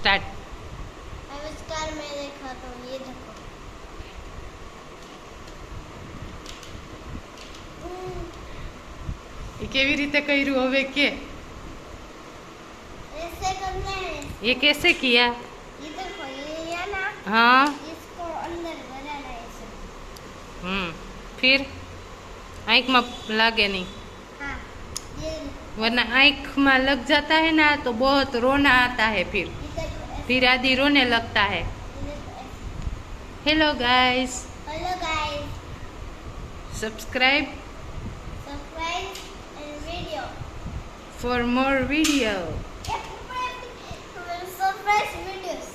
Start. आविष्कार में देखा तो ये देखो केवी रीते कर्યું હવે के ऐसे करना है। ये कैसे किया? ये देखो ये ना हाँ इसको अंदर भराना है ऐसे। फिर आँख में लागे नहीं, हाँ ये वरना आँख में लग जाता है ना तो बहुत रोना आता है, देखो ऐसे। फिर आदि रोने लगता है। ये देखो ऐसे। Hello guys, hello guys, subscribe subscribe and video for more video, surprise videos,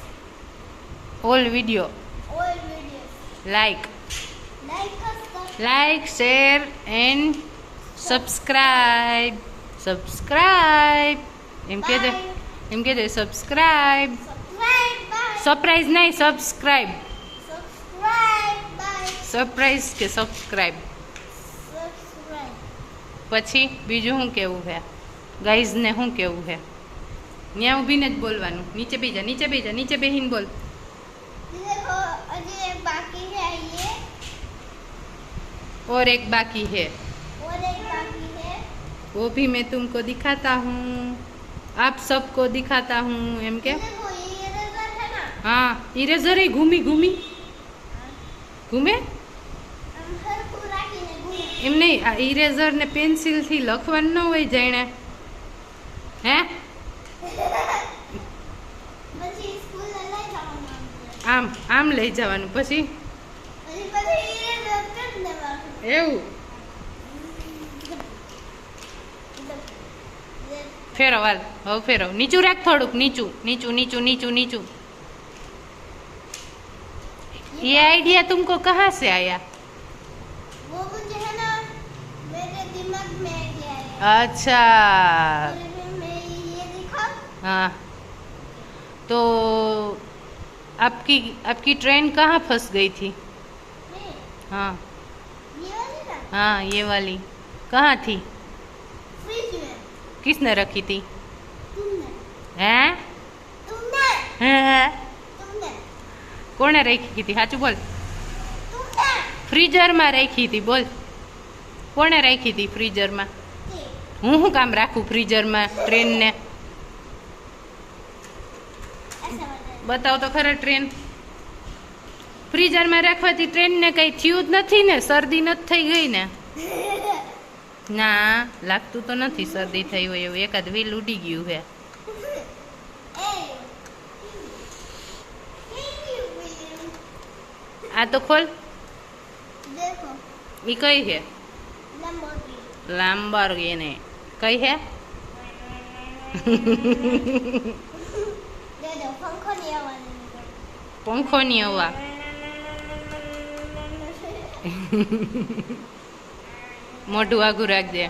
all video, all videos like like share and subscribe एम के दे सब्सक्राइब, सब्सक्राइब बाय सरप्राइज नहीं सब्सक्राइब, सब्सक्राइब बाय सरप्राइज के सब्सक्राइब। सब्सक्राइब પછી બીજું શું કેવું છે ગાઈઝને? શું કેવું છે? ત્યાં ઊભીને જ બોલવાનું, નીચે બેસી જા, નીચે બેસીને બોલ। ये देखो अभी एक बाकी है ये और एक बाकी है, और एक बाकी है। वो भी मैं तुमको दिखाता हूँ, आप सबको दिखाता हूँ एम के। ये देखो ये इरेजर है ना, हाँ इरेजर है, घूमी घूमे हम हर पूरा की ने घूमे। એમ નહીં, આ ઇરેઝર ને પેન્સિલ થી લખવાનું ન હોય જાણે હે, પછી સ્કૂલ લઈ જવાનું આમ આમ લઈ જવાનું, પછી પછી ઇરેજર કરી દેવાનું। એવું ये ફેરવ, હાલ હવે ફેરવ, નીચું રાખ થોડુંક, નીચું નીચું નીચું નીચું નીચું। ये आइडिया तुमको कहाँ से आया? वो मुझे है ना मेरे दिमाग में आइडिया है। अच्छा और मैं ये दिखाऊं? हाँ, तो आपकी ट्रेन कहाँ फंस गई थी? नहीं, हाँ ये वाली ना हाँ ये वाली कहाँ थी? फ्रिज में। किसने रखी थी? तुमने हैं? तुमने हैं? तुमने કોણે રાખી હતી? સાચું બોલ। तुमने ફ્રીઝરમાં રાખી હતી, બોલ કોણે રાખી હતી ફ્રીઝરમાં? હું શું કામ રાખું ફ્રીઝરમાં ટ્રેનને? ऐसा बना બતાવો તો ખરા ટ્રેન ફ્રીઝરમાં રાખવાથી ટ્રેનને કંઈ થયું જ નથી ને? શરદી નથી થઈ ગઈ ને? ના લાગતું તો નથી શરદી થઈ હોય એવું, એકાદ વ્હીલ ઉડી ગયું છે। આ તો ખોલ, देखो એ કઈ છે? लंबोटी લાંબોર્ગિની કઈ છે? दे दो पंखो नहीं आवाज़ પંખો ની હવા। મોઢું આગું રાખજે।